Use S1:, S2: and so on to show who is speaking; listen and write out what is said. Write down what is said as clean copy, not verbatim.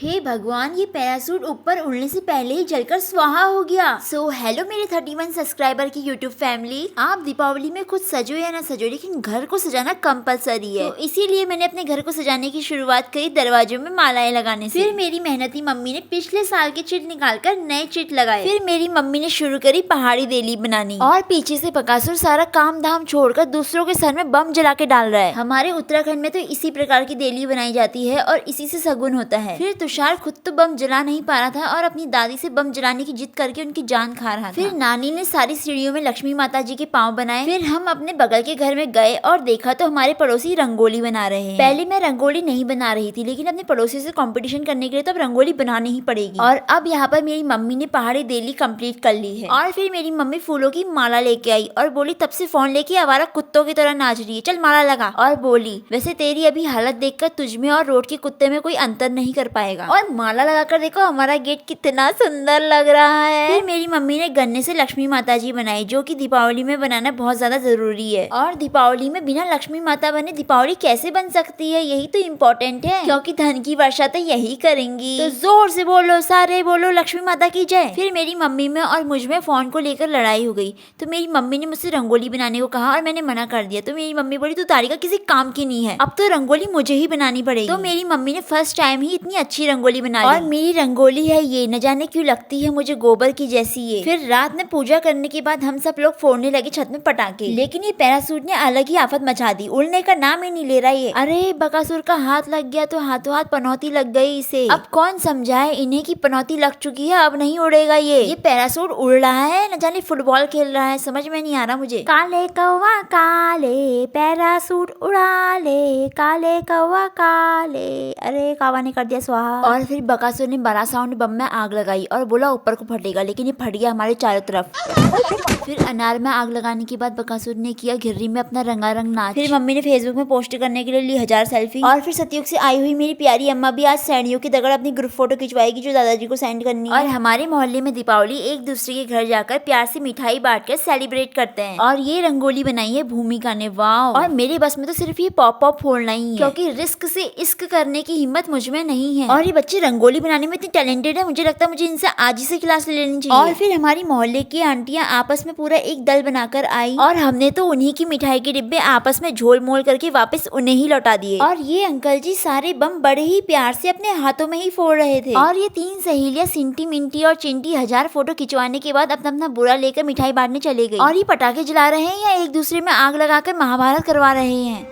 S1: हे भगवान, ये पैरासूट ऊपर उड़ने से पहले ही जलकर स्वाहा हो गया। सो हेलो मेरे 31 सब्सक्राइबर की यूट्यूब फैमिली, आप दीपावली में खुद सजो या ना सजो, लेकिन घर को सजाना कंपलसरी है। तो इसीलिए मैंने अपने घर को सजाने की शुरुआत करी दरवाजों में मालाएं लगाने से। फिर मेरी मेहनती मम्मी ने पिछले साल के चिट निकालकर नए चिट लगाए। फिर मेरी मम्मी ने शुरू करी पहाड़ी देली बनानी, और पीछे से बकासुर सारा काम धाम छोड़कर दूसरों के सर में बम जला के डाल रहा है। हमारे उत्तराखंड में तो इसी प्रकार की देली बनाई जाती है और इसी से शगुन होता है। फिर तुषार खुद तो बम जला नहीं पा रहा था और अपनी दादी से बम जलाने की जिद करके उनकी जान खा रहा था। फिर नानी ने सारी सीढ़ियों में लक्ष्मी माता जी के पाँव बनाए। फिर हम अपने बगल के घर में गए और देखा तो हमारे पड़ोसी रंगोली बना रहे हैं। पहले मैं रंगोली नहीं बना रही थी, लेकिन अपने पड़ोसियों से कंपटीशन करने के लिए तो अब रंगोली बनानी ही पड़ेगी। और अब यहाँ पर मेरी मम्मी ने पहाड़ी देली कंप्लीट कर ली है। और फिर मेरी मम्मी फूलों की माला लेके आई और बोली तब से फोन लेके आवारा कुत्तों की तरह नाच रही है, चल माला लगा। और बोली वैसे तेरी अभी हालत देखकर तुझमें और रोड के कुत्ते में कोई अंतर नहीं कर पाएगा। और माला लगाकर देखो हमारा गेट कितना सुंदर लग रहा है। फिर मेरी मम्मी ने गन्ने से लक्ष्मी माता जी बनाई, जो कि दीपावली में बनाना बहुत ज्यादा जरूरी है। और दीपावली में बिना लक्ष्मी माता बने दीपावली कैसे बन सकती है, यही तो इम्पोर्टेंट है, क्योंकि धन की वर्षा तो यही करेंगी। तो जोर से बोलो, सारे बोलो लक्ष्मी माता की जय। फिर मेरी मम्मी में और मुझ में फोन को लेकर लड़ाई हो गई। तो मेरी मम्मी ने मुझसे रंगोली बनाने को कहा और मैंने मना कर दिया। तो मेरी मम्मी बोली तू तारिका किसी काम की नहीं है, अब तो रंगोली मुझे ही बनानी पड़ेगी। तो मेरी मम्मी ने फर्स्ट टाइम ही इतनी अच्छी रंगोली बना ली। और मेरी रंगोली है ये, न जाने क्यों लगती है मुझे गोबर की जैसी ये। फिर रात में पूजा करने के बाद हम सब लोग फोड़ने लगे छत में पटाखे, लेकिन ये पैरासूट ने अलग ही आफत मचा दी, उड़ने का नाम ही नहीं ले रहा ये। अरे बकासुर का हाथ लग गया तो हाथों हाथ पनौती लग गई इसे। अब कौन समझाए इन्हें कि पनौती लग चुकी है, अब नहीं उड़ेगा ये पैरासूट उड़ रहा है, न जाने फुटबॉल खेल रहा है, समझ में नहीं आ रहा मुझे। काले कौवा काले पैरासूट उड़ा ले, काले कौवा काले, अरे कौवा ने कर दिया स्वाहा। और फिर बकासुर ने बड़ा साउंड बम में आग लगाई और बोला ऊपर को फटेगा, लेकिन ये फट गया हमारे चारों तरफ। फिर अनार में आग लगाने के बाद बकासुर ने किया घिर्री में अपना रंगारंग नाच। फिर मम्मी ने फेसबुक में पोस्ट करने के लिए ली 1000 सेल्फी। और फिर सतयुग से आई हुई मेरी प्यारी अम्मा भी आज सैनियों की दगड़ अपनी ग्रुप फोटो खिंचवाएगी जो दादाजी को सेंड करनी है। और हमारे मोहल्ले में दीपावली एक दूसरे के घर जाकर प्यार से मिठाई बांट कर सेलिब्रेट करते हैं। और ये रंगोली बनाई है भूमिका ने, वाह। और मेरे बस में तो सिर्फ ये पॉप फोड़ना ही है, क्योंकि रिस्क से इश्क करने की हिम्मत मुझ में नहीं है। और ये बच्चे रंगोली बनाने में इतनी टैलेंटेड है, मुझे लगता है मुझे इनसे आज ही से क्लास ले लेनी चाहिए। और फिर हमारी मोहल्ले की आंटियां आपस में पूरा एक दल बनाकर आई और हमने तो उन्हीं की मिठाई के डिब्बे आपस में झोल मोल करके वापस उन्हें ही लौटा दिए। और ये अंकल जी सारे बम बड़े ही प्यार से अपने हाथों में ही फोड़ रहे थे। और ये 3 सहेलियां सिंटी मिंटी और चिंटी 1000 फोटो खिंचवाने के बाद अपना अपना बुरा लेकर मिठाई बांटने चले गई। और ये पटाखे जला रहे हैं या एक दूसरे में आग लगाकर महाभारत करवा रहे हैं।